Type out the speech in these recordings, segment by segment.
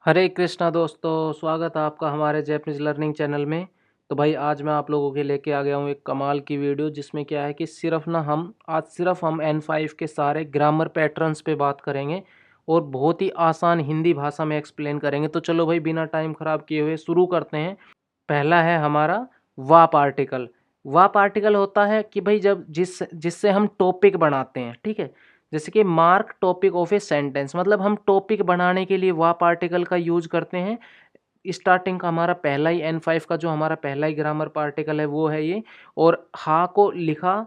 हरे कृष्णा दोस्तों, स्वागत है आपका हमारे जैपनीज लर्निंग चैनल में। तो भाई आज मैं आप लोगों के लेके आ गया हूँ एक कमाल की वीडियो, जिसमें क्या है कि सिर्फ हम N5 के सारे ग्रामर पैटर्न्स पे बात करेंगे और बहुत ही आसान हिंदी भाषा में एक्सप्लेन करेंगे। तो चलो भाई बिना टाइम ख़राब किए हुए शुरू करते हैं। पहला है हमारा वा पार्टिकल। वा पार्टिकल होता है कि भाई जब जिससे हम टॉपिक बनाते हैं, ठीक है। जैसे कि mark topic of a sentence, मतलब हम टॉपिक बनाने के लिए वा पार्टिकल का यूज करते हैं। स्टार्टिंग का हमारा पहला ही N5 का जो हमारा पहला ही ग्रामर पार्टिकल है वो है ये। और हा को लिखा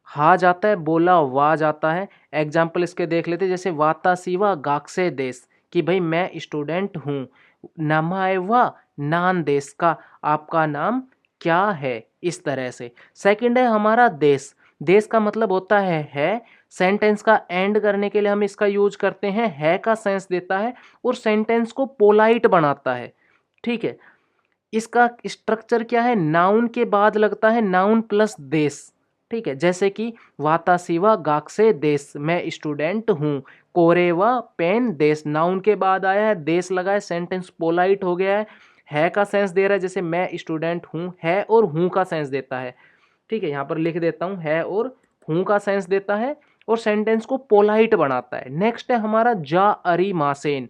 हा जाता है, बोला वा जाता है। एग्जाम्पल इसके देख लेते हैं, जैसे वाता सीवा गाक्से देश, कि भाई मैं स्टूडेंट हूँ। नमाए वा नान देश का, आपका नाम क्या है, इस तरह से। सेकंड है हमारा देश। देश का मतलब होता है। सेंटेंस का एंड करने के लिए हम इसका यूज करते हैं, है का सेंस देता है और सेंटेंस को पोलाइट बनाता है, ठीक है। इसका स्ट्रक्चर क्या है, नाउन के बाद लगता है नाउन प्लस देश, ठीक है। जैसे कि वातासीवा गाक्से देश, मैं स्टूडेंट हूँ। कोरेवा पेन देश, नाउन के बाद आया है, देश लगा है, सेंटेंस पोलाइट हो गया है का सेंस दे रहा है, जैसे मैं स्टूडेंट हूँ, है और हूँ का सेंस देता है, ठीक है। यहाँ पर लिख देता हूँ, है और हूँ का सेंस देता है और सेंटेंस को पोलाइट बनाता है। नेक्स्ट है हमारा जा अरिमासेन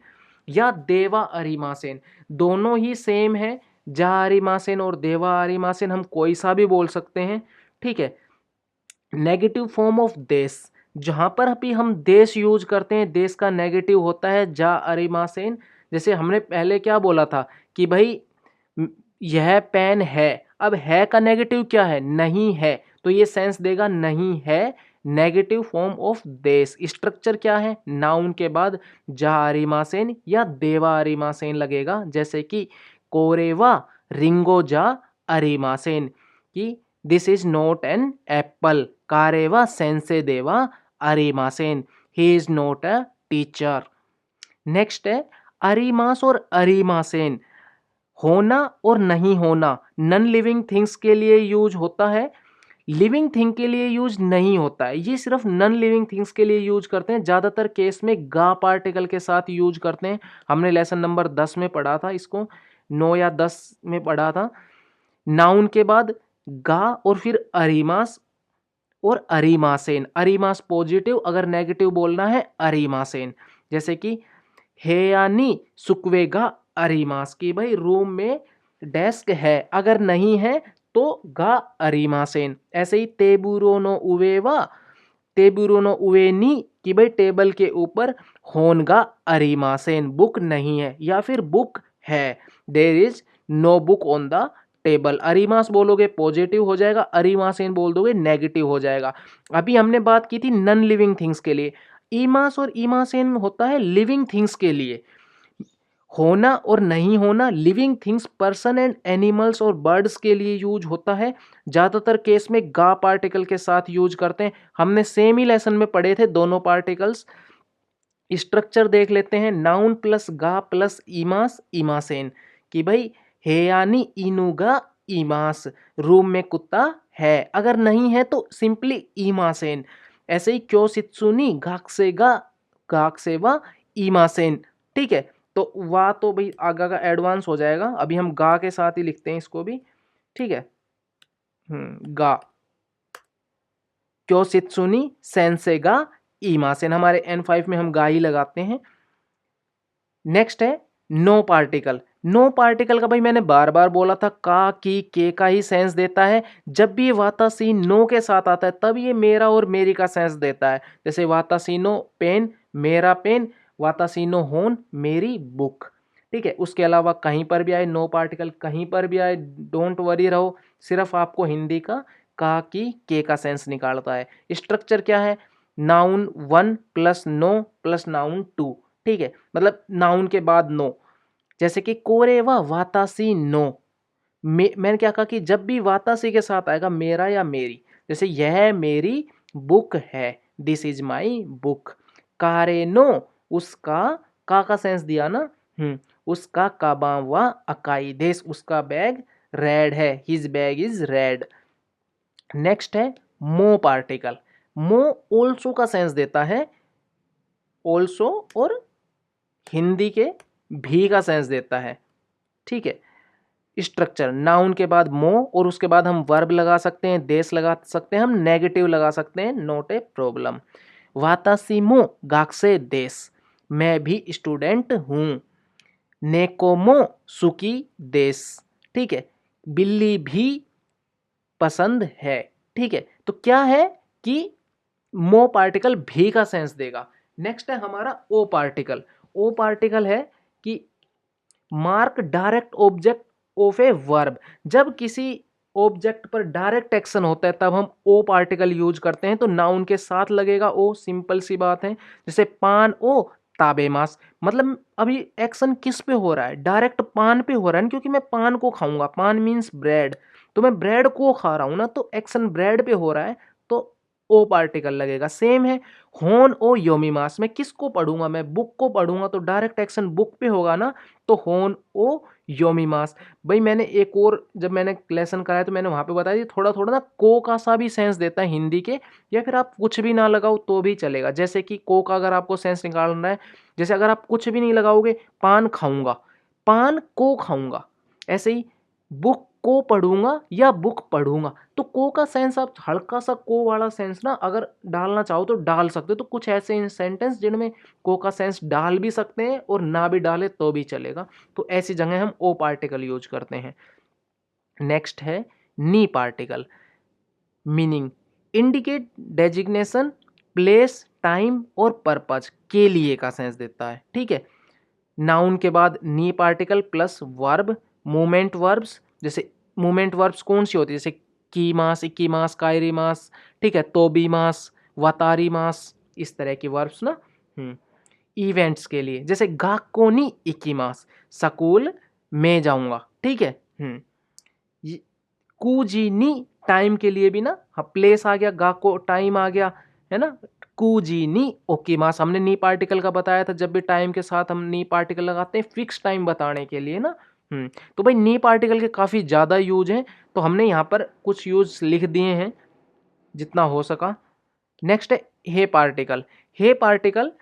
या देवा अरिमासेन, दोनों ही सेम है। जा अरिमासेन और देवा अरिमासेन हम कोई सा भी बोल सकते हैं, ठीक है। नेगेटिव फॉर्म ऑफ देश, जहां पर अभी हम देश यूज करते हैं, देश का नेगेटिव होता है जा अरिमासेन। जैसे हमने पहले क्या बोला था कि भाई यह पेन है, अब है का नेगेटिव क्या है, नहीं है, तो ये सेंस देगा नहीं है, नेगेटिव फॉर्म ऑफ देश। स्ट्रक्चर क्या है, नाउन के बाद जा अरिमासेन या देवा अरिमासेन लगेगा, जैसे कि कोरेवा रिंगो जा अरिमासेन, कि this is not an apple. कारेवा सेंसे देवा अरिमासेन, he is not a teacher. Next है अरिमास और अरिमासेन। होना और नहीं होना नॉन लिविंग थिंग्स के लिए यूज होता है, लिविंग थिंग के लिए यूज नहीं होता है। ये सिर्फ नॉन लिविंग थिंग्स के लिए यूज करते हैं, ज्यादातर केस में गा पार्टिकल के साथ यूज करते हैं। हमने लेसन नंबर 10 में पढ़ा था इसको, 9 या 10 में पढ़ा था। नाउन के बाद गा और फिर अरिमास और अरिमासेन। अरिमास पॉजिटिव, अगर नेगेटिव बोलना है अरिमासेन। जैसे कि हेयानी सुकवेगा अरिमास, की भाई रूम में डेस्क है, अगर नहीं है तो गा अरिमासेन। ऐसे ही तेबुरोनो उवेवा, तेबुरोनो उवेनी, कि भाई टेबल के ऊपर होनगा अरिमासेन, बुक नहीं है या फिर बुक है, there is no book on the table. अरिमास बोलोगे पॉजिटिव हो जाएगा, अरिमासेन बोल दोगे नेगेटिव हो जाएगा। अभी हमने बात की थी नॉन लिविंग थिंग्स के लिए, ईमास और ईमासेन होता है लिविंग थिंग्स के लिए। होना और नहीं होना living things, person and animals और बर्ड्स के लिए यूज होता है। ज्यादातर केस में गा पार्टिकल के साथ यूज करते हैं। हमने सेम ही लेसन में पढ़े थे दोनों पार्टिकल्स। स्ट्रक्चर देख लेते हैं, नाउन प्लस गा प्लस ईमास ईमासेन, कि भाई हेयानी इनुगा ईमास, रूम में कुत्ता है, अगर नहीं है तो सिंपली ईमासेन। ऐसे ही क्योसित्सुनी गाक्सेगा गाक्सेवा ईमासेन, ठीक है। तो वा तो भाई आगा का एडवांस हो जाएगा, अभी हम गा के साथ ही लिखते हैं इसको भी, ठीक है। गा क्योसित्सुनी सेंसेगा ईमासेन, हमारे N5 में हम गा ही लगाते हैं। नेक्स्ट है नो पार्टिकल। नो पार्टिकल का भाई मैंने बार बार बोला था, का की के का ही सेंस देता है। जब भी ये वातासी नो के साथ आता है तब ये मेरा और मेरी का सेंस देता है। जैसे वातासीनो पेन, मेरा पेन, वातासीनो होन, मेरी बुक, ठीक है। उसके अलावा कहीं पर भी आए नो पार्टिकल, कहीं पर भी आए, डोंट वरी रहो, सिर्फ आपको हिंदी का की के का सेंस निकालता है। स्ट्रक्चर क्या है, नाउन 1 प्लस नो प्लस नाउन 2, ठीक है, मतलब नाउन के बाद नो। जैसे कि कोरेवा वातासी नो, मैंने क्या कहा कि जब भी वातासी के साथ आएगा मेरा या मेरी, जैसे यह मेरी बुक है, दिस इज माई बुक। कारे नो, उसका का सेंस दिया ना, उसका काबावा अकाई देश, उसका बैग रेड है, his bag is red. Next है मो पार्टिकल। मो ऑल्सो का सेंस देता है, ऑल्सो और हिंदी के भी का सेंस देता है, ठीक है। स्ट्रक्चर, नाउन के बाद मो और उसके बाद हम वर्ब लगा सकते हैं, देश लगा सकते हैं, हम नेगेटिव लगा सकते हैं, नॉट ए प्रॉब्लम। वातासी मो गाक्से देश, मैं भी स्टूडेंट हूँ। नेकोमो सुकी देश, ठीक है, बिल्ली भी पसंद है, ठीक है। तो क्या है कि मो पार्टिकल भी का सेंस देगा। नेक्स्ट है हमारा ओ पार्टिकल। ओ पार्टिकल है कि mark direct object of a verb, जब किसी ऑब्जेक्ट पर डायरेक्ट एक्शन होता है तब हम ओ पार्टिकल यूज करते हैं। तो नाउन के साथ लगेगा ओ, सिंपल सी बात है। जैसे पान ओ ताबेमास, मतलब अभी एक्शन किस पे हो रहा है, डायरेक्ट पान पे हो रहा है, क्योंकि मैं पान को खाऊंगा, पान मीन्स ब्रेड, तो मैं ब्रेड को खा रहा हूं ना, तो एक्शन ब्रेड पे हो रहा है, तो ओ पार्टिकल लगेगा। सेम है होन ओ योमीमास, मैं किसको पढ़ूंगा, मैं बुक को पढ़ूंगा, तो डायरेक्ट एक्शन बुक पे होगा ना, तो होन ओ योमीमास। भाई मैंने एक और, जब मैंने लेसन कराया तो मैंने वहां पे बताया थोड़ा थोड़ा ना को का सा भी सेंस देता है हिंदी के, या फिर आप कुछ भी ना लगाओ तो भी चलेगा। जैसे कि को का अगर आपको सेंस निकालना है, जैसे अगर आप कुछ भी नहीं लगाओगे, पान खाऊंगा, पान को खाऊंगा, ऐसे ही बुक को पढ़ूंगा या बुक पढ़ूंगा, तो को का सेंस आप हल्का सा को वाला सेंस ना अगर डालना चाहो तो डाल सकते हो। तो कुछ ऐसे सेंटेंस जिनमें को का सेंस डाल भी सकते हैं और ना भी डाले तो भी चलेगा, तो ऐसी जगह हम ओ पार्टिकल यूज करते हैं। नेक्स्ट है नी particle. Meaning, indicate designation, place, time और पर्पज, के लिए का सेंस देता है, ठीक है। नाउन के बाद नी particle plus verb, movement verbs, जैसे मूवमेंट वर्ब्स कौन सी होती है, जैसे की मास, इक्की मास, कायरी मास, ठीक है, तोबी मास, वतारी मास, इस तरह की वर्ब्स ना। इवेंट्स के लिए जैसे गाकोनी इक्की मास, स्कूल में जाऊंगा, ठीक है। कुजीनी, टाइम के लिए भी ना, हाँ प्लेस आ गया, गाको टाइम आ गया, है ना। कुजीनी ओकीमास, हमने नी पार्टिकल का बताया था, जब भी टाइम के साथ हम नी पार्टिकल लगाते हैं फिक्स टाइम बताने के लिए ना। तो भाई नी पार्टिकल के काफ़ी ज़्यादा यूज हैं, तो हमने यहाँ पर कुछ यूज लिख दिए हैं जितना हो सका। नेक्स्ट है हे पार्टिकल। हे पार्टिकल,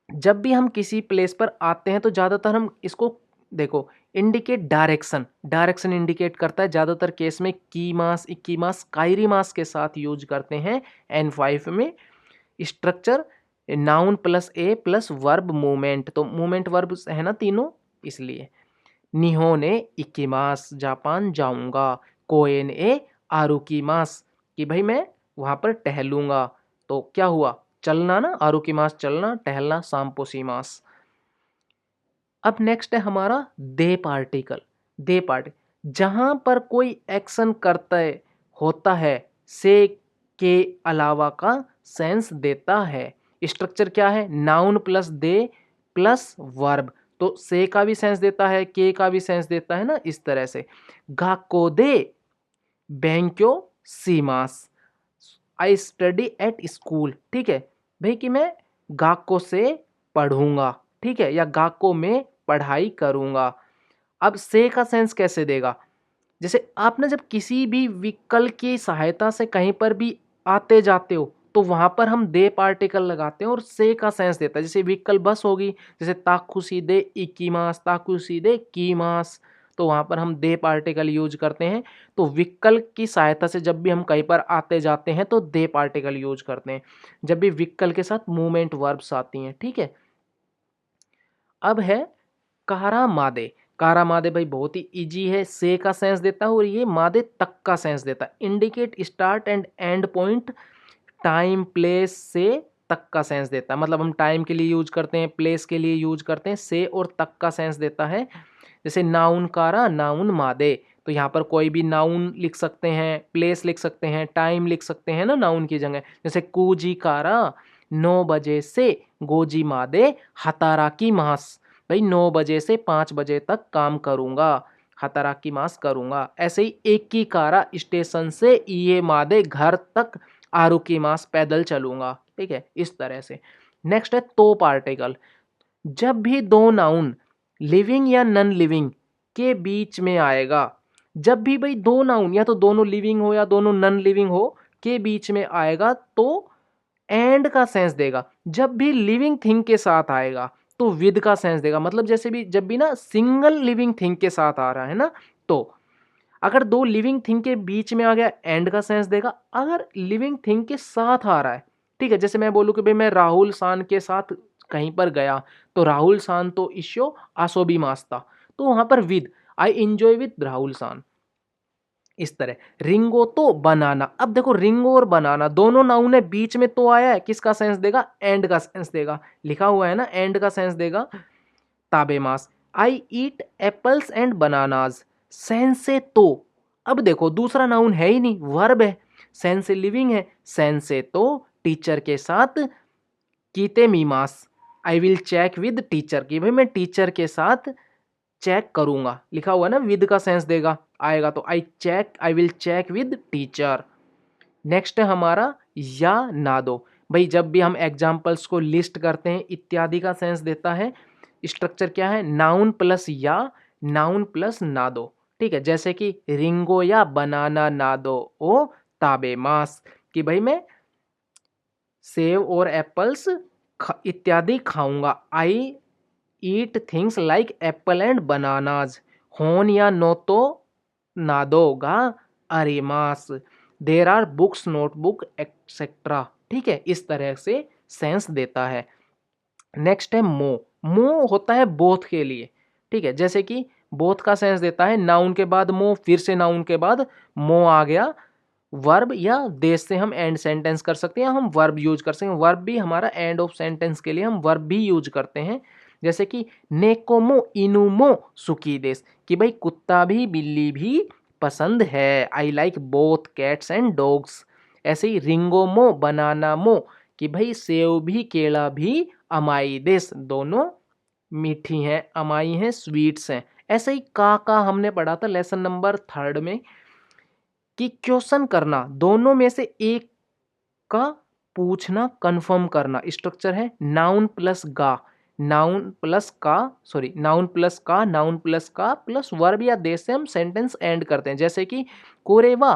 जब भी हम किसी प्लेस पर आते हैं तो ज़्यादातर हम इसको देखो, इंडिकेट डायरेक्शन, डायरेक्शन इंडिकेट करता है, ज़्यादातर केस में की मास, इक्की मास, कायरी मास के साथ यूज करते हैं N5 में। स्ट्रक्चर, नाउन प्लस ए प्लस वर्ब मूवमेंट, तो मूवमेंट वर्ब है ना तीनों, इसलिए। निहोने इक्कीमास, जापान जाऊंगा। कोएन ए आरुकीमास, कि भाई मैं वहां पर टहलूंगा, तो क्या हुआ, चलना ना, आरुकीमास चलना, टहलना, सांपोसीमास। अब नेक्स्ट है हमारा दे पार्टिकल। दे पार्टिकल, जहां पर कोई एक्शन करता है होता है, से के अलावा का सेंस देता है। स्ट्रक्चर क्या है, नाउन प्लस दे प्लस वर्ब, तो से का भी सेंस देता है, के का भी सेंस देता है ना, इस तरह से। गाको दे बैंक्यो सीमास, आई स्टडी एट स्कूल, ठीक है भाई, कि मैं गाको से पढ़ूंगा, ठीक है, या गाको में पढ़ाई करूंगा। अब से का सेंस कैसे देगा, जैसे आप ना जब किसी भी व्हीकल की सहायता से कहीं पर भी आते जाते हो, तो वहां पर हम दे पार्टिकल लगाते हैं और से का सेंस देता है। जैसे व्हीकल बस होगी, जैसे ताकुसी दे इकीमास, ताकुसी दे कीमास, तो वहां पर हम दे पार्टिकल यूज करते हैं। तो व्हीकल की सहायता से जब भी हम कहीं पर आते जाते हैं तो दे पार्टिकल यूज करते हैं, जब भी व्हीकल के साथ मूवमेंट वर्ब्स आती हैं, ठीक है। अब है कारा मादे। कारा मादे भाई बहुत ही इजी है, से का सेंस देता है और ये मादे तक का सेंस देता है। Indicate start and and point, time place से तक का सेंस देता है, मतलब हम टाइम के लिए यूज करते हैं, प्लेस के लिए यूज करते हैं, से और तक का सेंस देता है। जैसे नाउन कारा, नाउन मादे, तो यहाँ पर कोई भी नाउन लिख सकते हैं, प्लेस लिख सकते हैं, टाइम लिख सकते हैं ना नाउन की जगह। जैसे कूजी कारा 9 बजे से गोजी मादे हताराकी मास, भाई 9 बजे से 5 बजे तक काम करूंगा, हताराकी मास करूंगा। ऐसे ही एक की कारा स्टेशन से ये मादे घर तक आरुकी मास पैदल चलूंगा, ठीक है, इस तरह से। नेक्स्ट है तो पार्टिकल। जब भी दो नाउन लिविंग या नॉन लिविंग के बीच में आएगा, जब भी भाई दो नाउन या तो दोनों लिविंग हो या दोनों नॉन लिविंग हो के बीच में आएगा तो एंड का सेंस देगा। जब भी लिविंग थिंग के साथ आएगा तो विद का सेंस देगा। मतलब जैसे भी जब भी ना सिंगल लिविंग थिंग के साथ आ रहा है ना, तो अगर दो लिविंग थिंग के बीच में आ गया एंड का सेंस देगा। अगर लिविंग थिंग के साथ आ रहा है, ठीक है, जैसे मैं बोलूँ कि भाई मैं राहुल सान के साथ कहीं पर गया, तो राहुल सान तो इश्यो आसोबी मास्ता, तो वहां पर with, I enjoy with Rahul सान। इस तरह रिंगो तो बनाना, अब देखो रिंगो और बनाना दोनों नाउन है, बीच में तो आया है, किसका सेंस देगा, एंड का सेंस देगा, लिखा हुआ है ना एंड का सेंस देगा ताबेमास। आई ईट एप्पल्स एंड बनानाज, सेंस से तो, अब देखो दूसरा नाउन है ही नहीं, वर्ब है, सेंस से लिविंग है, सेंस से तो टीचर के साथ कीते मीमास, I will check with teacher, की भाई मैं टीचर के साथ चेक करूंगा, लिखा हुआ है ना विद का सेंस देगा आएगा, तो I will check with teacher. Next है हमारा या ना दो। भाई जब भी हम एग्जाम्पल्स को लिस्ट करते हैं इत्यादि का सेंस देता है। स्ट्रक्चर क्या है, नाउन प्लस या, नाउन प्लस ना दो, ठीक है, जैसे कि रिंगो या बनाना ना दो ओ ताबे मास, कि भाई मैं सेव और एप्पल्स इत्यादि खाऊंगा। I eat things like apple and bananas, होन या नो तो नादोगा अरिमास, there are books notebook etcetera, ठीक है, इस तरह से सेंस देता है। नेक्स्ट है मो, मो होता है बोथ के लिए, ठीक है, जैसे कि बोथ का सेंस देता है, नाउन के बाद मो, फिर से नाउन के बाद मो आ गया, वर्ब या देश से हम एंड सेंटेंस कर सकते हैं, हम वर्ब यूज कर सकते हैं, वर्ब भी हमारा एंड ऑफ सेंटेंस के लिए हम वर्ब भी यूज करते हैं, जैसे कि नेकोमो इनुमो सुकी देश, कि भाई कुत्ता भी बिल्ली भी पसंद है, I like both cats and dogs. ऐसे ही रिंगोमो बनाना मो, कि भाई सेव भी केला भी अमाई देश, दोनों मीठी हैं, अमाई हैं स्वीट्स हैं। ऐसे ही का हमने पढ़ा था लेसन नंबर 3 में, कि क्वेश्चन करना, दोनों में से एक का पूछना, कंफर्म करना। स्ट्रक्चर है नाउन प्लस गा, नाउन प्लस का, सॉरी नाउन प्लस का, नाउन प्लस का प्लस वर्ब या देश से हम सेंटेंस एंड करते हैं, जैसे कि कोरेवा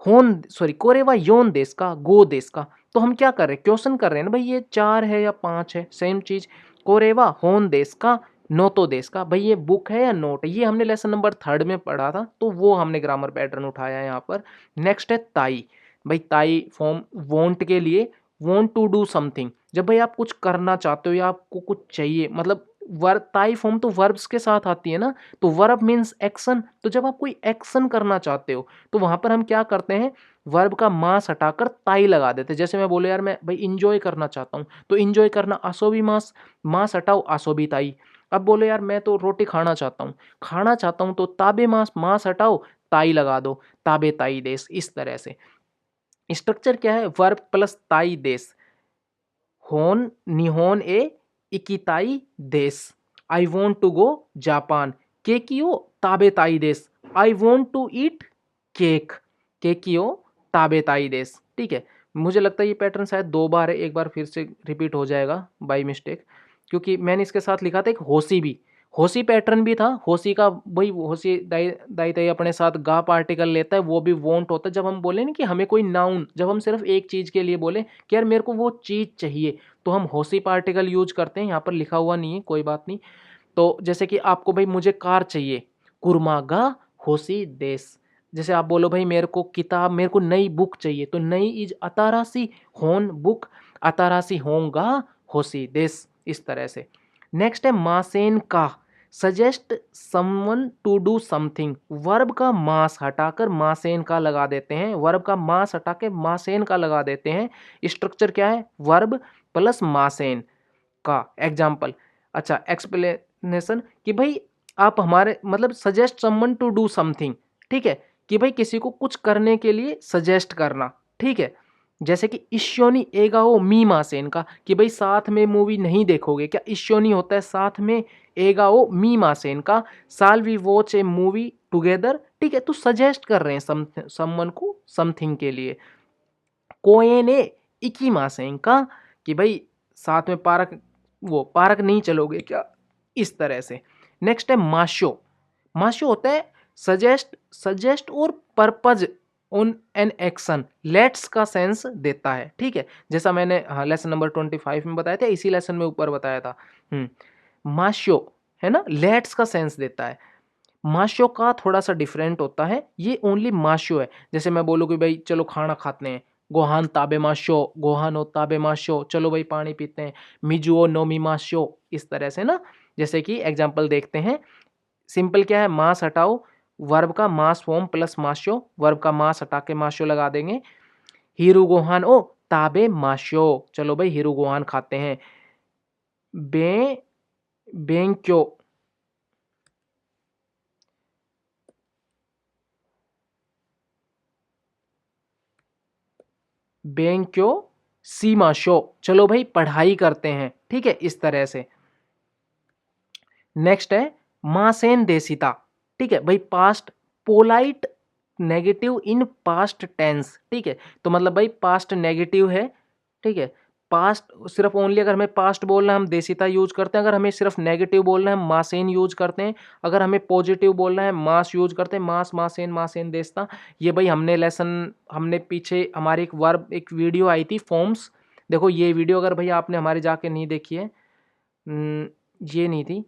कोरेवा योन देश का, गो देश का, तो हम क्या कर रहे हैं, क्वेश्चन कर रहे हैं ना भाई ये 4 है या 5 है, सेम चीज, कोरेवा होन देश का, नोतो देश का, भाई ये बुक है या नोट है, ये हमने लेसन नंबर 3 में पढ़ा था, तो वो हमने ग्रामर पैटर्न उठाया है यहाँ पर। नेक्स्ट है ताई, भाई ताई फॉर्म वॉन्ट के लिए, वॉन्ट टू डू समथिंग, जब भाई आप कुछ करना चाहते हो या आपको कुछ चाहिए, मतलब वर्ब, ताई फॉर्म तो वर्ब्स के साथ आती है ना, तो वर्ब मीन्स एक्शन, तो जब आप कोई एक्शन करना चाहते हो तो वहां पर हम क्या करते हैं, वर्ब का मास हटाकर ताई लगा देते हैं। जैसे मैं बोले यार मैं भाई इंजॉय करना चाहता हूँ, तो इंजॉय करना आसोबी मास, मास हटाओ आसोबी ताई। अब बोले यार मैं तो रोटी खाना चाहता हूँ तो ताबे मास, मास हटाओ ताई लगा दो, ताबे ताई देश। इस तरह से स्ट्रक्चर क्या है, वर्ब प्लस ताई देश, होन निहोन ए इकिताई देश, I want to go Japan, केकियो ताबे ताई देश, I want to eat cake, केकियो ताबे ताई देश, ठीक है। मुझे लगता है ये पैटर्न शायद 2 बार है, एक बार फिर से रिपीट हो जाएगा बाई मिस्टेक, क्योंकि मैंने इसके साथ लिखा था एक होसी भी, होसी पैटर्न भी था, होसी का वही होसी दाई दाई ताई अपने साथ गा पार्टिकल लेता है, वो भी वॉन्ट होता है। जब हम बोले ना कि हमें कोई नाउन, जब हम सिर्फ एक चीज़ के लिए बोले कि यार मेरे को वो चीज़ चाहिए, तो हम होसी पार्टिकल यूज करते हैं, यहाँ पर लिखा हुआ नहीं है कोई बात नहीं। तो जैसे कि आपको भाई मुझे कार चाहिए, कुर्मागा होसी देश, जैसे आप बोलो भाई मेरे को किताब, मेरे को नई बुक चाहिए, तो नई इज अतारासी होन बुक, अतारासी होंगा होसी देश, इस तरह से। नेक्स्ट है मासेन का, suggest someone to do something, verb का मास हटाकर मासेन का लगा देते हैं, वर्ब का मास हटा के मासेन का लगा देते हैं। स्ट्रक्चर क्या है, वर्ब प्लस मासेन का। एग्जाम्पल, अच्छा एक्सप्लेनेशन, कि भाई आप हमारे मतलब suggest someone to do something, ठीक है, कि भाई किसी को कुछ करने के लिए सजेस्ट करना, ठीक है, जैसे कि इश्योनी एगाओ मी मासेन का, कि भाई साथ में मूवी नहीं देखोगे क्या, इश्योनी होता है साथ में, एगाओ मी मासेन का, साल we watch a movie together, ठीक है, तो सजेस्ट कर रहे हैं समवन को समथिंग के लिए। कोएने इकी मासेन का, कि भाई साथ में पार्क नहीं चलोगे क्या, इस तरह से। नेक्स्ट है माशो, माशो होता है सजेस्ट और purpose on an action, let's का सेंस देता है, ठीक है, जैसा मैंने लेसन नंबर 25 में बताया था, इसी लेसन में ऊपर बताया था। माश्यो है ना, लेट्स का सेंस देता है। माश्यो का थोड़ा सा डिफरेंट होता है, ये ओनली माश्यो है। जैसे मैं बोलूँ कि भाई चलो खाना खाते हैं, गोहान ताबे माश्यो, गोहानो ताबे माश्यो, चलो भाई पानी पीते हैं, मिजुओ नोमी माश्यो, इस तरह से ना। जैसे कि एग्जाम्पल देखते हैं, सिंपल क्या है, मास हटाओ, वर्ब का मास फॉर्म प्लस माश्यो, वर्ब का मास हटा के माश्यो लगा देंगे। हीरू गोहान ओ ताबे माश्यो, चलो भाई हीरू गोहान खाते हैं। बे बेंक्यो, बेंक्यो सीमा शो, चलो भाई पढ़ाई करते हैं, ठीक है, इस तरह से। नेक्स्ट है मासेन देसिता, ठीक है भाई, past polite negative in past tense, ठीक है, तो मतलब भाई पास्ट नेगेटिव है, ठीक है, पास्ट सिर्फ ओनली अगर हमें पास्ट बोलना है हम देसिता यूज करते हैं, अगर हमें सिर्फ नेगेटिव बोलना है हम मासेन यूज करते हैं, अगर हमें पॉजिटिव बोलना है मास यूज करते हैं, मास मासेन मासेन देसिता। ये भाई हमने पीछे हमारी एक वर्ब एक वीडियो आई थी फॉर्म्स, देखो ये वीडियो अगर भाई आपने हमारे जाके नहीं देखी है, ये नहीं थी,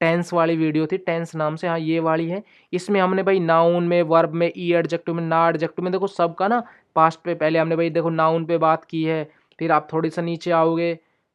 टेंस वाली वीडियो थी, टेंस नाम से, हाँ ये वाली है। इसमें हमने भाई नाउन में, वर्ब में, ई एडजेक्टिव में, ना एडजेक्टिव में, देखो सबका ना पास्ट पे पहले हमने भाई देखो नाउन पे बात की है, फिर आप थोड़ी सा नीचे आओगे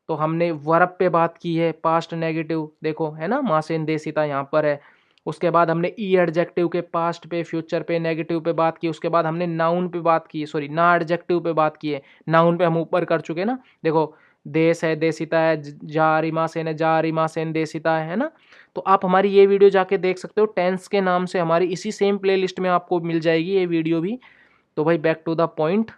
तो हमने वर्ब पे बात की है, पास्ट नेगेटिव देखो है ना, मासेन देसिता यहाँ पर है। उसके बाद हमने ई एडजेक्टिव के पास्ट पे, फ्यूचर पे, नेगेटिव पे बात की। उसके बाद हमने नाउन पे बात की, सॉरी ना एडजेक्टिव पे बात की है, नाउन पे हम ऊपर कर चुके ना, देखो देश है देसिता है, जारिमासेन है जारिमासेन देसिता है ना। तो आप हमारी ये वीडियो जाके देख सकते हो, टेंस के नाम से हमारी इसी सेम प्लेलिस्ट में आपको मिल जाएगी ये वीडियो भी। तो भाई बैक टू द पॉइंट,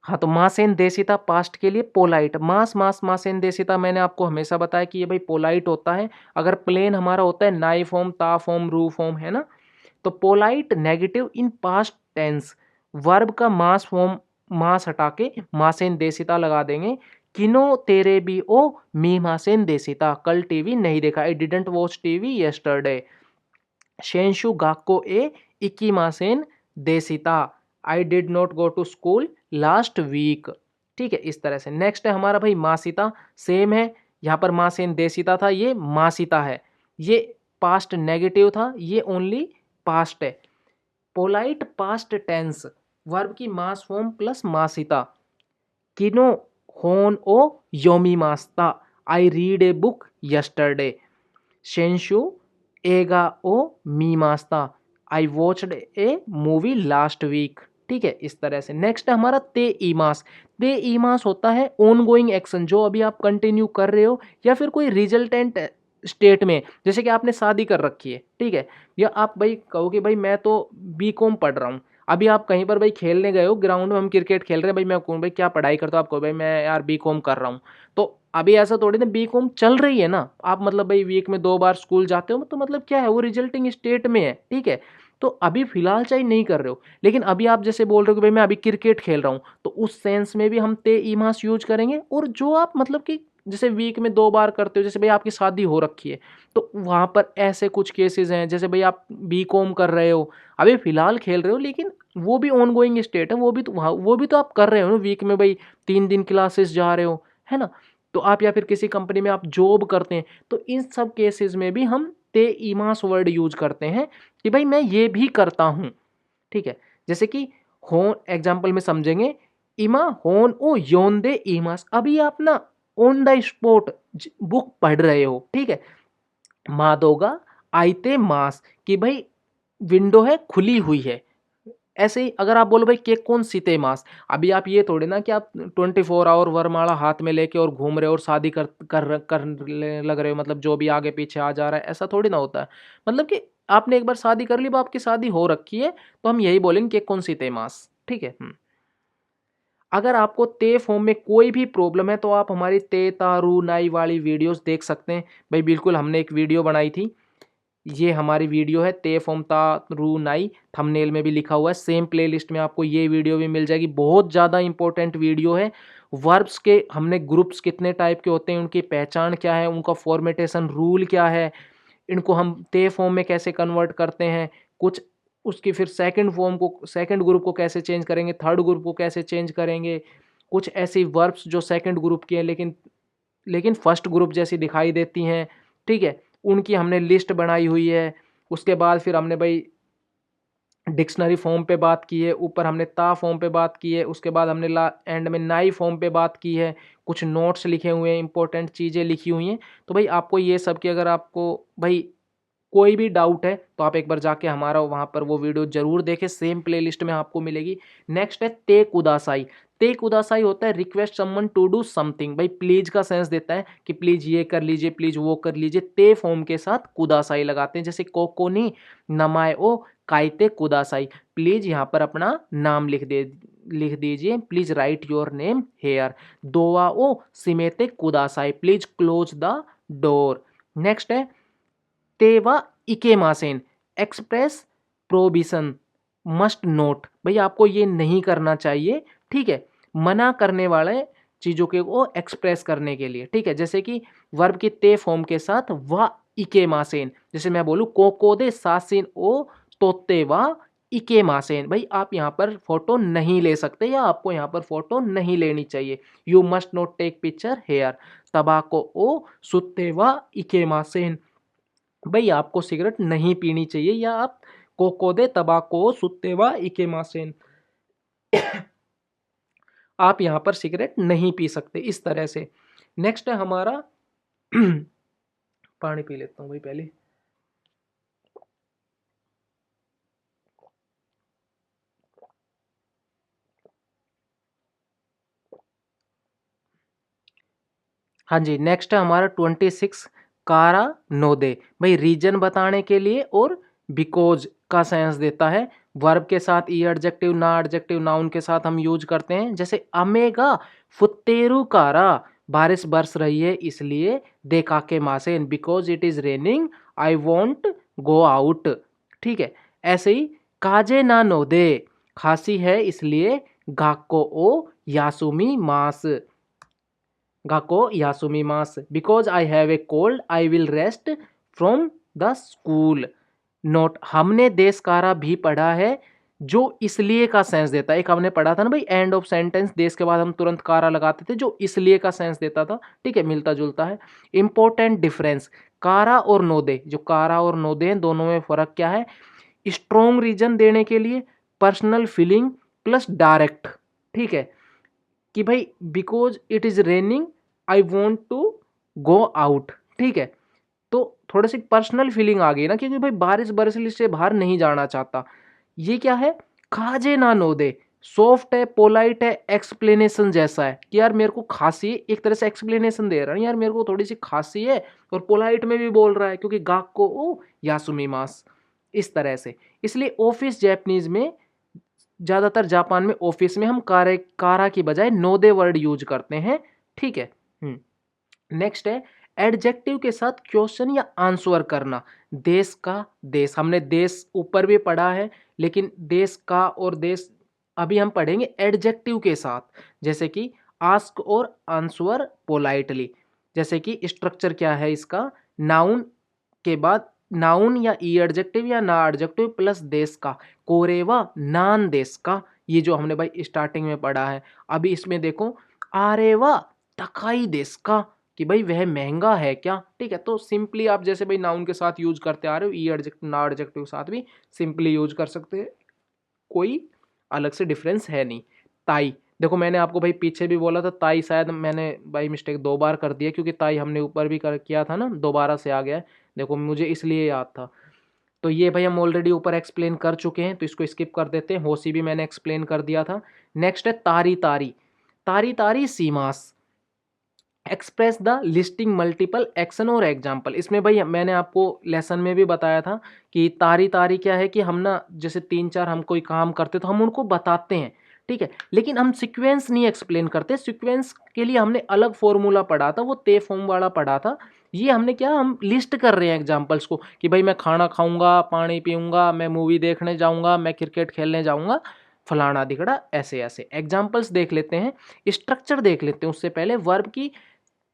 हाँ तो मासेन देसिता पास्ट के लिए पोलाइट, मास मास मासेन देसिता मैंने आपको हमेशा बताया कि ये भाई पोलाइट होता है। अगर प्लेन हमारा होता है नाई फॉर्म, ता फॉर्म, रू फॉर्म है ना, तो polite negative in past tense, verb का मास फॉर्म मास हटा के मासेन देसिता लगा देंगे। किनो तेरे भी ओ मी मासेन देसिता, कल टीवी नहीं देखा, I didn't watch TV yesterday. शेंशु गाक्को ए इकी मासेन देसिता, I did not go to school last week, ठीक है, इस तरह से। नेक्स्ट है हमारा भाई मासिता, सेम है, यहाँ पर मासेन देसिता था, ये मासिता है, ये पास्ट नेगेटिव था, ये ओनली पास्ट है। पोलाइट पास्ट टेंस, वर्ब की मास फॉर्म प्लस मासिता। किनो होन ओ योमी मास्ता, I read a book yesterday. शेंशु एगा ओ मी मास्ता, I watched a movie last week, ठीक है, इस तरह से। नेक्स्ट है हमारा ते ईमास, ते ईमास होता है ऑन गोइंग एक्शन, जो अभी आप कंटिन्यू कर रहे हो या फिर कोई रिजल्टेंट स्टेट में, जैसे कि आपने शादी कर रखी है, ठीक है, या आप भाई कहो कि भाई मैं तो बीकॉम पढ़ रहा हूँ, अभी आप कहीं पर भाई खेलने गए हो, ग्राउंड में हम क्रिकेट खेल रहे हैं, भाई मैं कहूँ भाई क्या पढ़ाई करता हूँ, आप कहो भाई मैं यार बीकॉम कर रहा हूँ, तो अभी ऐसा थोड़ी ना, बीकॉम चल रही है ना, आप मतलब भाई वीक में 2 बार स्कूल जाते हो, तो मतलब क्या है वो रिजल्टिंग स्टेट में है, ठीक है। तो अभी फिलहाल चाहे नहीं कर रहे हो, लेकिन अभी आप जैसे बोल रहे हो कि भाई मैं अभी क्रिकेट खेल रहा हूँ, तो उस सेंस में भी हम ते ईमास यूज करेंगे। और जो आप मतलब कि जैसे वीक में 2 बार करते हो, जैसे भाई आपकी शादी हो रखी है, तो वहाँ पर ऐसे कुछ केसेस हैं, जैसे भाई आप बीकॉम कर रहे हो, अभी फिलहाल खेल रहे हो, लेकिन वो भी ऑन गोइंग स्टेट है, वो भी तो वहाँ वो भी तो आप कर रहे हो ना, वीक में भाई 3 दिन क्लासेस जा रहे हो, है ना। तो आप या फिर किसी कंपनी में आप जॉब करते हैं, तो इन सब केसेस में भी हम ते ईमास वर्ड यूज करते हैं कि भाई मैं ये भी करता हूँ, ठीक है। जैसे कि हो एग्जाम्पल में समझेंगे, इमा होन ओ योंदे ईमास, अभी आप ना ऑन द स्पॉट बुक पढ़ रहे हो, ठीक है। मादोगा आइते मास, कि भाई विंडो है खुली हुई है। ऐसे ही अगर आप बोलो भाई केक कौन सीते मास, अभी आप ये थोड़े ना कि आप 24 आवर वरमाला हाथ में लेके और घूम रहे हो और शादी कर लग रहे हो, मतलब जो भी आगे पीछे आ जा रहा है, ऐसा थोड़ी ना होता है। मतलब कि आपने एक बार शादी कर ली, अब आपकी शादी हो रखी है, तो हम यही बोलेंगे केक कौन सीते मास, ठीक है। अगर आपको ते फॉर्म में कोई भी प्रॉब्लम है, तो आप हमारी ते तारू नाई वाली वीडियोस देख सकते हैं भाई, बिल्कुल हमने एक वीडियो बनाई थी, ये हमारी वीडियो है ते फॉर्म ता रू नाई, थंबनेल में भी लिखा हुआ है, सेम प्लेलिस्ट में आपको ये वीडियो भी मिल जाएगी, बहुत ज़्यादा इंपॉर्टेंट वीडियो है। वर्ब्स के हमने ग्रुप्स कितने टाइप के होते हैं, उनकी पहचान क्या है, उनका फॉर्मेटेशन रूल क्या है, इनको हम ते फॉर्म में कैसे कन्वर्ट करते हैं, कुछ उसकी फिर सेकंड फॉर्म को, सेकंड ग्रुप को कैसे चेंज करेंगे, थर्ड ग्रुप को कैसे चेंज करेंगे, कुछ ऐसी वर्ब्स जो सेकंड ग्रुप की हैं लेकिन फर्स्ट ग्रुप जैसी दिखाई देती हैं, ठीक है, उनकी हमने लिस्ट बनाई हुई है। उसके बाद फिर हमने भाई डिक्शनरी फॉर्म पे बात की है, ऊपर हमने ता फॉर्म पे बात की है, उसके बाद हमने एंड में नाई फॉर्म पे बात की है, कुछ नोट्स लिखे हुए हैं, इंपॉर्टेंट चीज़ें लिखी हुई हैं। तो भाई आपको ये सब की अगर आपको भाई कोई भी डाउट है तो आप एक बार जाके हमारा वहाँ पर वो वीडियो जरूर देखें, सेम प्लेलिस्ट में आपको मिलेगी। नेक्स्ट है ते कुदासाई। ते कुदासाई होता है request someone to do something, भाई प्लीज का सेंस देता है कि प्लीज ये कर लीजिए, प्लीज वो कर लीजिए। ते फॉर्म के साथ कुदासाई लगाते हैं, जैसे कोकोनी नमाए ओ काइते कुदासाई, प्लीज यहाँ पर अपना नाम लिख दीजिए, please write your name here. दोआ ओ सिमेते कुदासाई, please close the door. Next है तेवा इकेमासेन, एक्सप्रेस प्रोबिशन मस्ट नोट, भाई आपको ये नहीं करना चाहिए, ठीक है, मना करने वाले चीजों के को एक्सप्रेस करने के लिए, ठीक है। जैसे कि वर्ब की ते फॉर्म के साथ वा इकेमासेन, जैसे मैं बोलूं कोकोदे सासिन ओ तोते वा इकेमासेन, भाई आप यहाँ पर फोटो नहीं ले सकते या आपको यहाँ पर फोटो नहीं लेनी चाहिए। You must not take picture here. तबाको ओ सुत्ते वा इकेमासेन, भाई आपको सिगरेट नहीं पीनी चाहिए, या आप कोकोदे तबाको सुत्तेवा इकेमासेन, आप यहां पर सिगरेट नहीं पी सकते, इस तरह से। नेक्स्ट है हमारा पानी पी लेता हूं भाई पहले। हाँ जी, नेक्स्ट है हमारा 26 कारा नोदे, भाई रीजन बताने के लिए और बिकॉज का सेंस देता है। वर्ब के साथ ई एडजेक्टिव, ना एडजेक्टिव, नाउन के साथ हम यूज करते हैं, जैसे अमेगा फुत्तेरु कारा, बारिश बरस रही है इसलिए देखा के मासेन, because it is raining I want go out, ठीक है। ऐसे ही काजे ना नोदे, खांसी है इसलिए गाको ओ यासुमी मास, गाको यासुमी मास, because I have a cold I will rest from the school. Note, हमने देशकारा भी पढ़ा है जो इसलिए का सेंस देता है। एक हमने पढ़ा था ना भाई, एंड ऑफ सेंटेंस देश के बाद हम तुरंत कारा लगाते थे, जो इसलिए का सेंस देता था, ठीक है, मिलता जुलता है। इंपॉर्टेंट डिफरेंस, कारा और नोदे, जो कारा और नोदे हैं दोनों में फर्क क्या है? स्ट्रॉन्ग रीजन देने के लिए पर्सनल फीलिंग प्लस डायरेक्ट, ठीक है, कि भाई because it is raining I want to go out, ठीक है, तो थोड़ी सी पर्सनल फीलिंग आ गई ना, क्योंकि भाई बारिश बरसली से बाहर नहीं जाना चाहता। ये क्या है? खाजे ना नो दे, सॉफ्ट है, पोलाइट है, एक्सप्लेनेशन जैसा है कि यार मेरे को खांसी है, एक तरह से एक्सप्लेनेशन दे रहा है, यार मेरे को थोड़ी सी खांसी है, और पोलाइट में भी बोल रहा है क्योंकि गाक को ओ यासुमी मास, इस तरह से। इसलिए ऑफिस जैपनीज में, ज्यादातर जापान में ऑफिस में हम कारा की बजाय नोदे वर्ड यूज करते हैं, ठीक है। नेक्स्ट है एडजेक्टिव के साथ क्वेश्चन या आंसर करना। देश का, देश हमने देश ऊपर भी पढ़ा है, लेकिन देश का और देश अभी हम पढ़ेंगे एडजेक्टिव के साथ, जैसे कि आस्क और आंसर पोलाइटली। जैसे कि स्ट्रक्चर क्या है इसका? नाउन के बाद नाउन या ई एडजेक्टिव या ना एडजेक्टिव प्लस देश का, कोरेवा नान देश का, ये जो हमने भाई स्टार्टिंग में पढ़ा है। अभी इसमें देखो आरेवा तकाई देश का, कि भाई वह महंगा है क्या, ठीक है। तो सिंपली आप जैसे भाई नाउन के साथ यूज करते आ रहे हो, ई एडजेक्टिव ना एडजेक्टिव के साथ भी सिंपली यूज कर सकते हैं, कोई अलग से डिफरेंस है नहीं। ताई, देखो मैंने आपको भाई पीछे भी बोला था ताई, शायद मैंने भाई मिस्टेक 2 बार कर दिया, क्योंकि ताई हमने ऊपर भी कर किया था ना, दोबारा से आ गया है, देखो मुझे इसलिए याद था। तो ये भाई हम ऑलरेडी ऊपर एक्सप्लेन कर चुके हैं, तो इसको स्किप कर देते हैं, होसी भी मैंने एक्सप्लेन कर दिया था। नेक्स्ट है तारी तारी, तारी तारी Seema's, express the listing multiple action और एग्जाम्पल। इसमें भाई मैंने आपको लेसन में भी बताया था कि तारी तारी क्या है, कि हम ना जैसे 3-4 हम कोई काम करते तो हम उनको बताते हैं, ठीक है, लेकिन हम सीक्वेंस नहीं एक्सप्लेन करते। सीक्वेंस के लिए हमने अलग फॉर्मूला पढ़ा था, वो ते फॉर्म वाला पढ़ा था। ये हमने क्या, हम लिस्ट कर रहे हैं एग्जाम्पल्स को, कि भाई मैं खाना खाऊंगा, पानी पीऊंगा, मैं मूवी देखने जाऊंगा, मैं क्रिकेट खेलने जाऊंगा, फलाना दिखड़ा, ऐसे ऐसे एग्जाम्पल्स देख लेते हैं। स्ट्रक्चर देख लेते हैं उससे पहले। वर्ब की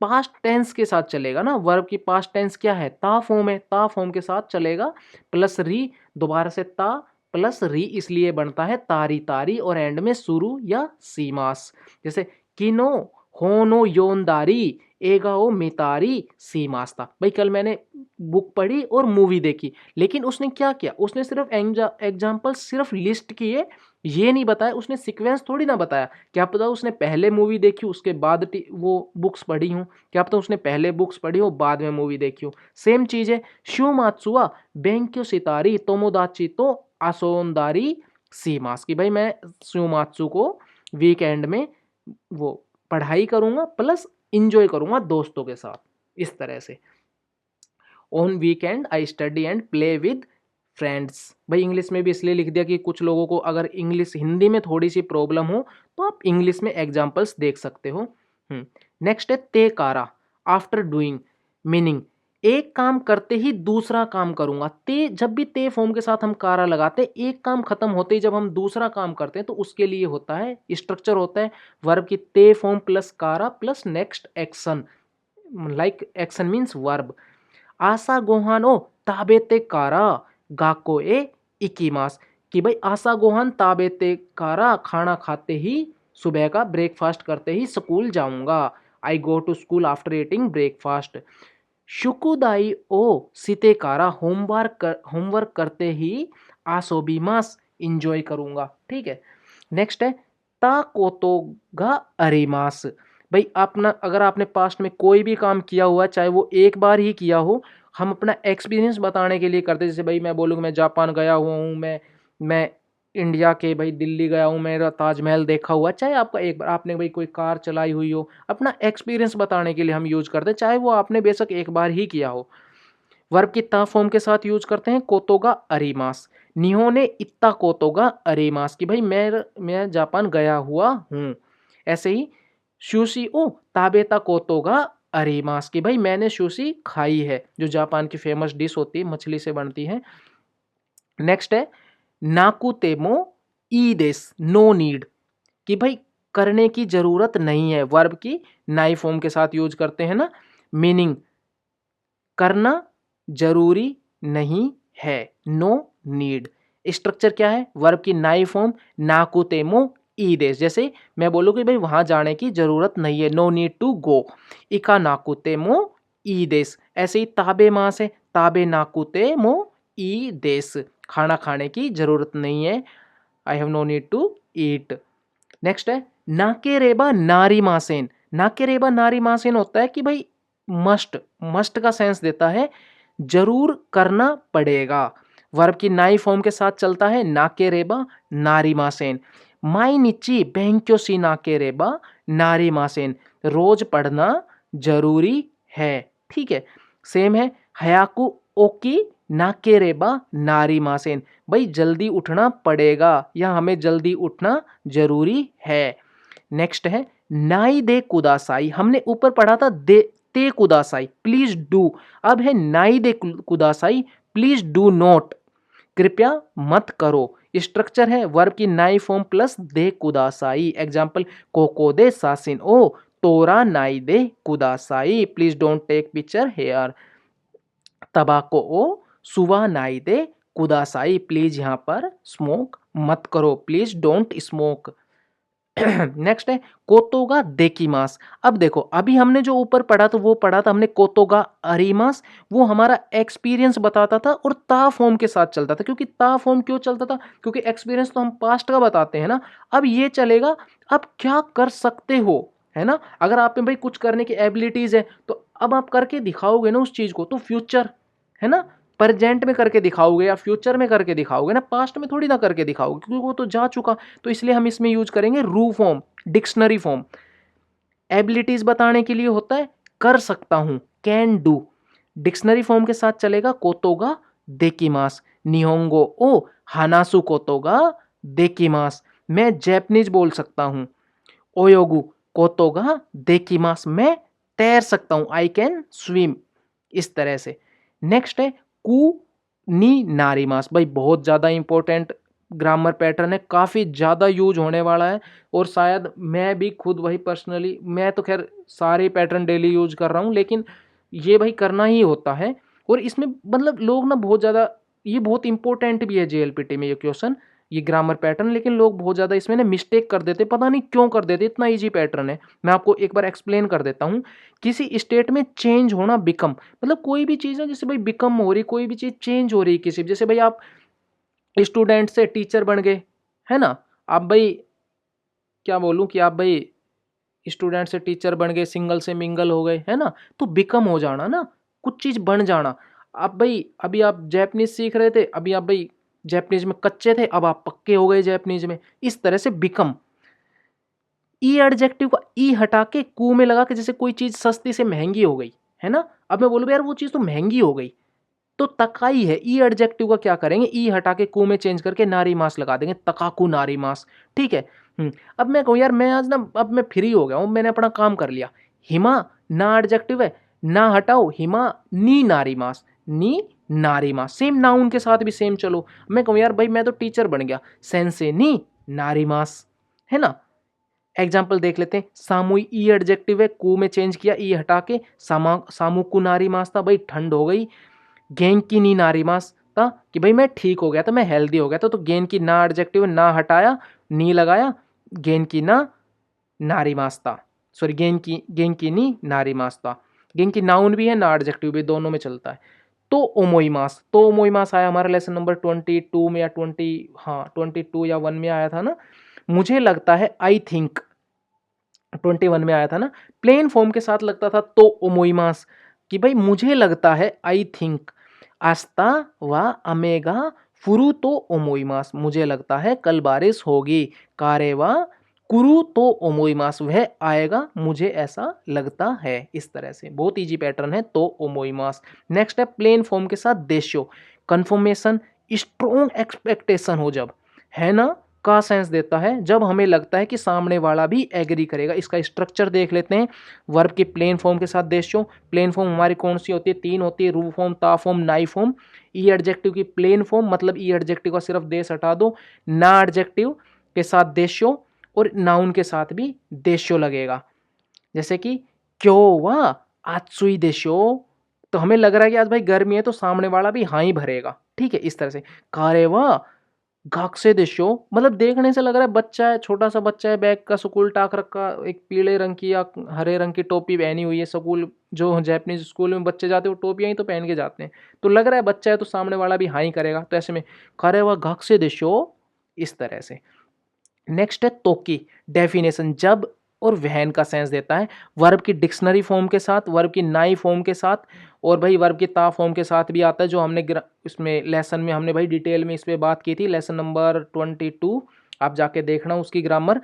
पास्ट टेंस के साथ चलेगा ना, वर्ब की पास्ट टेंस क्या है? ता फॉर्म है, ता फॉर्म के साथ चलेगा, प्लस री, दोबारा से ता, प्लस री इसलिए बनता है तारी तारी और एंड में शुरू या सीमास। जैसे किनो होनो योनदारी एगाओ मितारी सीमास्ता। भाई कल मैंने बुक पढ़ी और मूवी देखी, लेकिन उसने क्या किया, उसने सिर्फ एग्जाम्पल सिर्फ लिस्ट किए, ये नहीं बताया, उसने सीक्वेंस थोड़ी ना बताया। क्या पता उसने पहले मूवी देखी उसके बाद वो बुक्स पढ़ी हूँ, क्या पता उसने पहले बुक्स पढ़ी हो बाद में मूवी देखी हो। सेम चीज़ है शू मात्सुआ बेंक्यो सितारी तोमोदाची तो आसोनदारी सीमास की। भाई मैं शू मात्सु को वीकेंड में वो पढ़ाई करूँगा प्लस इंजॉय करूँगा दोस्तों के साथ, इस तरह से। On weekend I study and play with friends. भाई इंग्लिश में भी इसलिए लिख दिया कि कुछ लोगों को अगर इंग्लिश हिंदी में थोड़ी सी प्रॉब्लम हो तो आप इंग्लिश में एग्जाम्पल्स देख सकते हो। नेक्स्ट है ते कारा आफ्टर डूइंग, मीनिंग एक काम करते ही दूसरा काम करूंगा। ते जब भी ते फॉर्म के साथ हम कारा लगाते हैं, एक काम खत्म होते ही जब हम दूसरा काम करते हैं तो उसके लिए होता है स्ट्रक्चर होता है वर्ब की ते फॉर्म प्लस कारा plus next action, like action means verb. आशा गोहानो ताबेते कारा गाको ए इकीमास, कि भाई आशा गोहान ताबेते कारा खाना खाते ही सुबह का ब्रेकफास्ट करते ही स्कूल जाऊंगा। I go to school after eating breakfast. शुकुदाई ओ सीते कारा होमवर्क करते ही आसोबीमास इंजॉय करूंगा। ठीक है। नेक्स्ट है ताकोतोगा अरिमास। भाई अपना अगर आपने पास्ट में कोई भी काम किया हुआ चाहे वो एक बार ही किया हो, हम अपना एक्सपीरियंस बताने के लिए करते। जैसे भाई मैं बोलूँगा मैं जापान गया हुआ हूँ, मैं इंडिया के भाई दिल्ली गया हूँ, मेरा ताजमहल देखा हुआ, चाहे आपका एक बार आपने भाई कोई कार चलाई हुई हो, अपना एक्सपीरियंस बताने के लिए हम यूज करते हैं, चाहे वो आपने बेशक एक बार ही किया हो। वर्ब की ता फॉर्म के साथ यूज करते हैं कोतोगा अरीमास। निहोने इत्ता कोतोगा अरीमास की भाई मैं जापान गया हुआ हूँ। ऐसे ही शूशी ओ ताबेता कोतोगा अरीमास की भाई मैंने शूशी खाई है, जो जापान की फेमस डिश होती है, मछली से बनती है। नेक्स्ट है नाकुतेमो ई देस नो नीड, कि भाई करने की जरूरत नहीं है। वर्ब की नाई फॉर्म के साथ यूज करते हैं ना, मीनिंग करना जरूरी नहीं है, नो नीड। स्ट्रक्चर क्या है, वर्ब की नाई फॉर्म नाकुतेमो ई देस। जैसे मैं बोलूँ कि भाई वहां जाने की जरूरत नहीं है, नो नीड टू गो, इका नाकुतेमो ई देस। ऐसे ही ताबे मास है, ताबे नाकुतेमो ई देस, खाना खाने की जरूरत नहीं है, I have no need to eat. Next है नाकेरेबा नारी मासेन। नाकेरेबा नारी मासेन होता है कि भाई मस्ट का सेंस देता है, जरूर करना पड़ेगा। वर्ब की नाई फॉर्म के साथ चलता है नाकेरेबा नारी मासेन। माई निची बेंक्यो सी नाकेरेबा नारी मासेन, रोज पढ़ना जरूरी है। ठीक है। सेम है हयाकू ओकी नाकेरेबा नारी मासेन, भाई जल्दी उठना पड़ेगा या हमें जल्दी उठना जरूरी है। नेक्स्ट है नाई दे कुदासाई, हमने ऊपर पढ़ा था दे ते कुदासाई प्लीज डू, अब है नाई दे कुदासाई प्लीज डू नॉट, कृपया मत करो। स्ट्रक्चर है वर्ब की नाई फॉर्म प्लस दे कुदासाई। एग्जाम्पल कोको दे सासिन ओ तोरा नाई दे कुदासाई, please don't take picture here. तबाको ओ सुवा नाई दे कुदासाई, प्लीज यहाँ पर स्मोक मत करो, प्लीज डोंट स्मोक। नेक्स्ट है कोतोगा देकीमास। अब देखो अभी हमने जो ऊपर पढ़ा तो वो पढ़ा था हमने कोतोगा अरीमास, वो हमारा एक्सपीरियंस बताता था और ता फॉर्म के साथ चलता था। क्योंकि ता फॉर्म क्यों चलता था, क्योंकि एक्सपीरियंस तो हम पास्ट का बताते हैं ना। अब ये चलेगा अब क्या कर सकते हो, है ना। अगर आप में भाई कुछ करने की एबिलिटीज है तो अब आप करके दिखाओगे ना उस चीज को, तो फ्यूचर है ना, प्रेजेंट में करके दिखाओगे या फ्यूचर में करके दिखाओगे ना, पास्ट में थोड़ी ना करके दिखाओगे क्योंकि वो तो जा चुका। तो इसलिए हम इसमें यूज करेंगे रू फॉर्म, डिक्शनरी फॉर्म। एबिलिटीज बताने के लिए होता है कर सकता हूं, कैन डू। डिक्शनरी फॉर्म के साथ चलेगा कोतोगा देकिमास। निहोंगो ओ हानासु कोतोगा देकिमास, मैं जैपनीज बोल सकता हूं। ओयोगु कोतोगा देकिमास, मैं तैर सकता हूं, आई कैन स्विम। इस तरह से। नेक्स्ट है कु नी नारीमास, भाई बहुत ज़्यादा इंपॉर्टेंट ग्रामर पैटर्न है, काफ़ी ज़्यादा यूज होने वाला है। और शायद मैं भी खुद वही पर्सनली, मैं तो खैर सारे पैटर्न डेली यूज कर रहा हूँ, लेकिन ये भाई करना ही होता है। और इसमें मतलब लोग ना बहुत ज़्यादा ये बहुत इंपॉर्टेंट भी है जेएलपीटी में ये क्वेश्चन, ये ग्रामर पैटर्न, लेकिन लोग बहुत ज़्यादा इसमें ना मिस्टेक कर देते, पता नहीं क्यों कर देते। इतना इजी पैटर्न है, मैं आपको एक बार एक्सप्लेन कर देता हूँ। किसी स्टेट में चेंज होना, बिकम, मतलब कोई भी चीज़ है जैसे भाई बिकम हो रही, कोई भी चीज़ चेंज हो रही किसी, जैसे भाई आप स्टूडेंट से टीचर बन गए, है ना, आप भाई क्या बोलूँ कि आप भाई स्टूडेंट से टीचर बन गए, सिंगल से मिंगल हो गए, है ना, तो बिकम हो जाना ना, कुछ चीज़ बन जाना। अब भाई अभी आप जैपनीज सीख रहे थे, अभी आप भाई जैपनीज में कच्चे थे, अब आप पक्के हो गए जैपनीज में, इस तरह से बिकम। ई एडजेक्टिव का ई हटा के कू में लगा के, जैसे कोई चीज़ सस्ती से महंगी हो गई, है ना, अब मैं बोलूँ यार वो चीज़ तो महंगी हो गई, तो तकाई है, ई एडजेक्टिव का क्या करेंगे, ई हटा के कू में चेंज करके नारी मास लगा देंगे, तकाकू नारी मास, ठीक है। अब मैं कहूँ यार मैं आज ना, अब मैं फ्री हो गया हूँ, मैंने अपना काम कर लिया, हिमा ना एडजेक्टिव है, ना हटाओ, हिमा नी नारी मास, नी नारी मास, सेम नाउन के साथ भी सेम चलो। मैं कहूँ यार भाई मैं तो टीचर बन गया, सेंसे नी नारी मास, है ना। एग्जाम्पल देख लेते हैं, सामुई ई एडजेक्टिव है, कू में चेंज किया, ई हटा के सामुकु नारी मास था, भाई ठंड हो गई, गेन की नी नारी मास था कि भाई मैं ठीक हो गया था, मैं हेल्दी हो गया था, तो गेन की ना एडजेक्टिव, ना हटाया, नी लगाया, गेन की ना नारी मास था, सॉरी गेन की नी नारी मास था। गेन की नाउन भी है, ना एडजेक्टिव भी, दोनों में चलता है। तो ओमोईमास, तो ओमोईमास आया हमारा लेसन नंबर 22 में या 20, हाँ 22 या 1 में आया था ना, मुझे लगता है, आई थिंक 21 में आया था ना, प्लेन फॉर्म के साथ लगता था तो ओमोईमास, कि भाई मुझे लगता है, आई थिंक, आस्ता व अमेगा फुरु तो ओमोईमास, मुझे लगता है कल बारिश होगी, कारे व कुरु तो ओमोईमास, वह आएगा मुझे ऐसा लगता है, इस तरह से बहुत इजी पैटर्न है, तो ओमोईमास। नेक्स्ट है प्लेन फॉर्म के साथ देशो, कन्फर्मेशन, स्ट्रॉन्ग एक्सपेक्टेशन हो जब, है ना, का सेंस देता है, जब हमें लगता है कि सामने वाला भी एग्री करेगा। इसका स्ट्रक्चर देख लेते हैं, वर्ब की प्लेन फॉर्म के साथ देशो, प्लेन फॉर्म हमारी कौन सी होती है, 3 होती है, रू फॉर्म, ता फॉर्म, नाई फॉर्म। ई एडजेक्टिव की प्लेन फॉर्म, मतलब ई एडजेक्टिव का सिर्फ देश हटा दो, ना एडजेक्टिव के साथ देशो, और नाउन के साथ भी देशो लगेगा, जैसे कि क्यों वा आत्सुई देशो, तो हमें लग रहा है कि आज भाई गर्मी है, तो सामने वाला भी हाँ ही भरेगा, ठीक है, इस तरह से। कारे वा गाक्से देशो, मतलब देखने से लग रहा है बच्चा है, छोटा सा बच्चा है, बैग का स्कूल टाक रखा, एक पीले रंग की या हरे रंग की टोपी पहनी हुई है, स्कूल जो जापानीज स्कूल में बच्चे जाते हैं वो टोपियां ही तो पहन के जाते हैं, तो लग रहा है बच्चा है, तो सामने वाला भी हाँ ही करेगा, तो ऐसे में करे वह गाक्से देशो, इस तरह से। नेक्स्ट है तोकी, डेफिनेशन, जब और वहन का सेंस देता है, वर्ब की डिक्शनरी फॉर्म के साथ, वर्ब की नाई फॉर्म के साथ, और भाई वर्ब की ता फॉर्म के साथ भी आता है, जो हमने इसमें लेसन में हमने भाई डिटेल में इस पर बात की थी, लेसन नंबर 22, आप जाके देखना उसकी ग्रामर।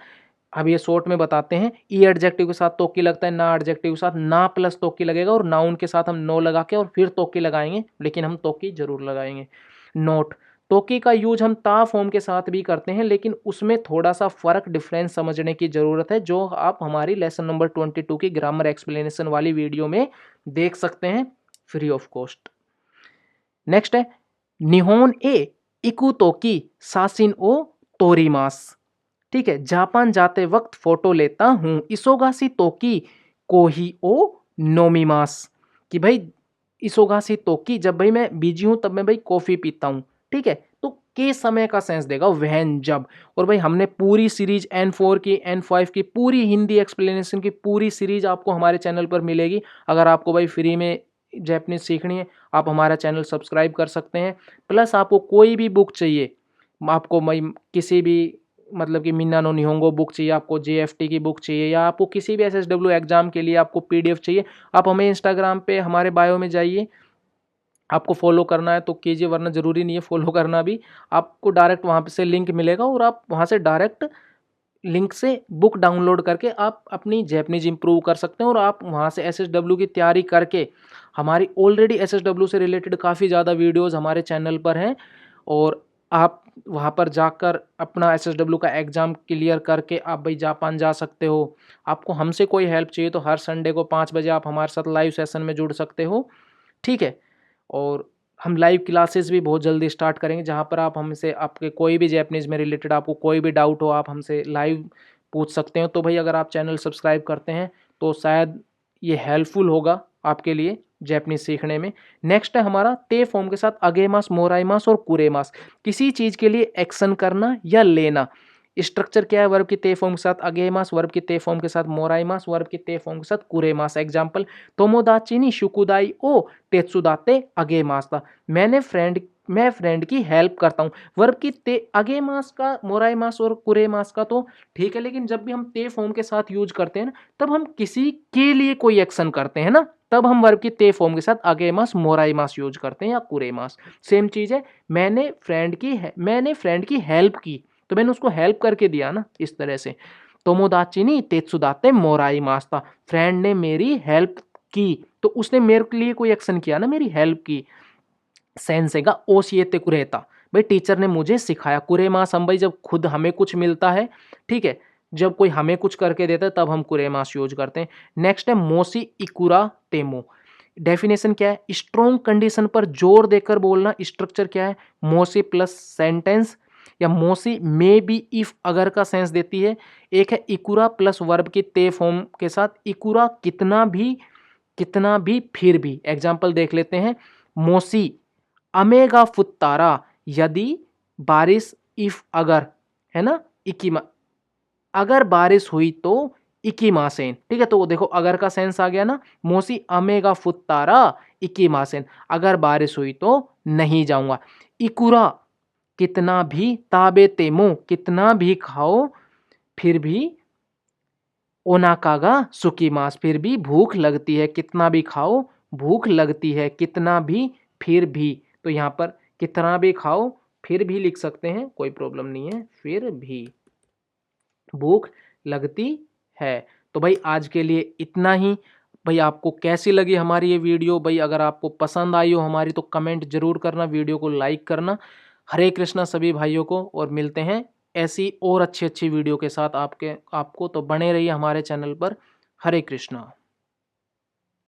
अब ये शॉर्ट में बताते हैं, ई एडजेक्टिव के साथ तोकी लगता है, ना एडजेक्टिव के साथ ना प्लस तोकी लगेगा, और नाउन के साथ हम नो लगा के और फिर तोकी लगाएंगे, लेकिन हम तोकी जरूर लगाएंगे। नोट, तोकी का यूज हम ता फॉर्म के साथ भी करते हैं, लेकिन उसमें थोड़ा सा फर्क, डिफरेंस समझने की जरूरत है, जो आप हमारी लेसन नंबर 22 की ग्रामर एक्सप्लेनेशन वाली वीडियो में देख सकते हैं फ्री ऑफ कॉस्ट। नेक्स्ट है निहोन ए इकु तोकी सासिन ओ तोरीमास, ठीक है, जापान जाते वक्त फोटो लेता हूँ, इसोगासी तोकी कोही ओ नोमीमास, कि भाई इसोगासी तोकी, जब भाई मैं बिजी हूँ तब मैं भाई कॉफी पीता हूँ, ठीक है, तो के समय का सेंस देगा वहन, जब। और भाई हमने पूरी सीरीज N4 की, N5 की पूरी हिंदी एक्सप्लेनेशन की पूरी सीरीज आपको हमारे चैनल पर मिलेगी। अगर आपको भाई फ्री में जैपनीज सीखनी है, आप हमारा चैनल सब्सक्राइब कर सकते हैं। प्लस आपको कोई भी बुक चाहिए, आपको किसी भी मतलब कि मिन्ना नो निहोंगो बुक चाहिए, आपको JFT की बुक चाहिए, या आपको किसी भी SSW एग्जाम के लिए आपको PDF चाहिए, आप हमें इंस्टाग्राम पे हमारे बायो में जाइए, आपको फॉलो करना है तो कीजिए, वरना ज़रूरी नहीं है फॉलो करना भी, आपको डायरेक्ट वहाँ से लिंक मिलेगा, और आप वहाँ से डायरेक्ट लिंक से बुक डाउनलोड करके आप अपनी जैपनीज इंप्रूव कर सकते हैं, और आप वहाँ से SSW की तैयारी करके, हमारी ऑलरेडी SSW से रिलेटेड काफ़ी ज़्यादा वीडियोज़ हमारे चैनल पर हैं, और आप वहाँ पर जाकर अपना SSW का एग्ज़ाम क्लियर करके आप भाई जापान जा सकते हो। आपको हमसे कोई हेल्प चाहिए तो हर संडे को 5 बजे आप हमारे साथ लाइव सेशन में जुड़ सकते हो, ठीक है। और हम लाइव क्लासेस भी बहुत जल्दी स्टार्ट करेंगे, जहाँ पर आप हमसे आपके कोई भी जैपनीज़ में रिलेटेड आपको कोई भी डाउट हो, आप हमसे लाइव पूछ सकते हो। तो भाई अगर आप चैनल सब्सक्राइब करते हैं तो शायद ये हेल्पफुल होगा आपके लिए जैपनीज सीखने में। नेक्स्ट है हमारा ते फॉर्म के साथ अगेमास, मोराइमास और कुरेमास। किसी चीज के लिए एक्शन करना या लेना। स्ट्रक्चर क्या है? वर्ब की ते फॉर्म के साथ अगेमास, वर्ब की ते फॉर्म के साथ मोराइमास, वर्ब की ते फॉर्म के साथ कुरेमास। एग्जांपल, तोमोदाची नी शुकुदाई ओ तेत्सुदाते अगेमास। मैं फ्रेंड की हेल्प करता हूँ। वर्ब की ते अगेमास का, मोराइमास और कुरेमास का तो ठीक है, लेकिन जब भी हम ते फॉर्म के साथ यूज करते हैं ना, तब हम किसी के लिए कोई एक्शन करते हैं ना, तब हम वर्ब की ते फॉर्म के साथ अगेमास, मोराइमास यूज करते हैं या कुरेमास। सेम चीज है, मैंने फ्रेंड की हेल्प की, तो मैंने उसको हेल्प करके दिया ना, इस तरह से। तोमोदाची नी तेत्सुदाते मोराइमास्ता, फ्रेंड ने मेरी हेल्प की, तो उसने मेरे लिए कोई एक्शन किया ना, मेरी हेल्प की। सेंसेगा ओशिएते कुरेता, भाई टीचर ने मुझे सिखाया। कुरेमास हम भाई जब खुद हमें कुछ मिलता है, ठीक है, जब कोई हमें कुछ करके देता है तब हम कुरेमास यूज करते हैं। नेक्स्ट है मोसी इकुरा तेमो। डेफिनेशन क्या है? स्ट्रॉन्ग कंडीशन पर जोर देकर बोलना। स्ट्रक्चर क्या है? मोसी प्लस सेंटेंस, या मोसी मे बी इफ अगर का सेंस देती है। एक है इकुरा प्लस वर्ब की ते फॉर्म के साथ, इकुरा कितना भी फिर भी। एग्जाम्पल देख लेते हैं, मोसी अमेगा फुत्तारा, यदि बारिश, इफ अगर, है ना, इकीमा, अगर बारिश हुई तो इकीमासेन, ठीक है। तो देखो अगर का सेंस आ गया ना, मोसी अमेगा फुत्तारा इकीमासेन, अगर बारिश हुई तो नहीं जाऊंगा। इकुरा कितना भी, ताबे तेमो कितना भी खाओ, फिर भी ओनाकागा सुकीमास, फिर भी भूख लगती है। कितना भी खाओ, भूख लगती है, कितना भी, फिर भी। तो यहाँ पर कितना भी खाओ फिर भी लिख सकते हैं, कोई प्रॉब्लम नहीं है, फिर भी भूख लगती है। तो भाई आज के लिए इतना ही। भाई आपको कैसी लगी हमारी ये वीडियो? भाई अगर आपको पसंद आई हो हमारी, तो कमेंट जरूर करना, वीडियो को लाइक करना। हरे कृष्णा सभी भाइयों को, और मिलते हैं ऐसी और अच्छी अच्छी वीडियो के साथ आपको। तो बने रहिए हमारे चैनल पर। हरे कृष्णा।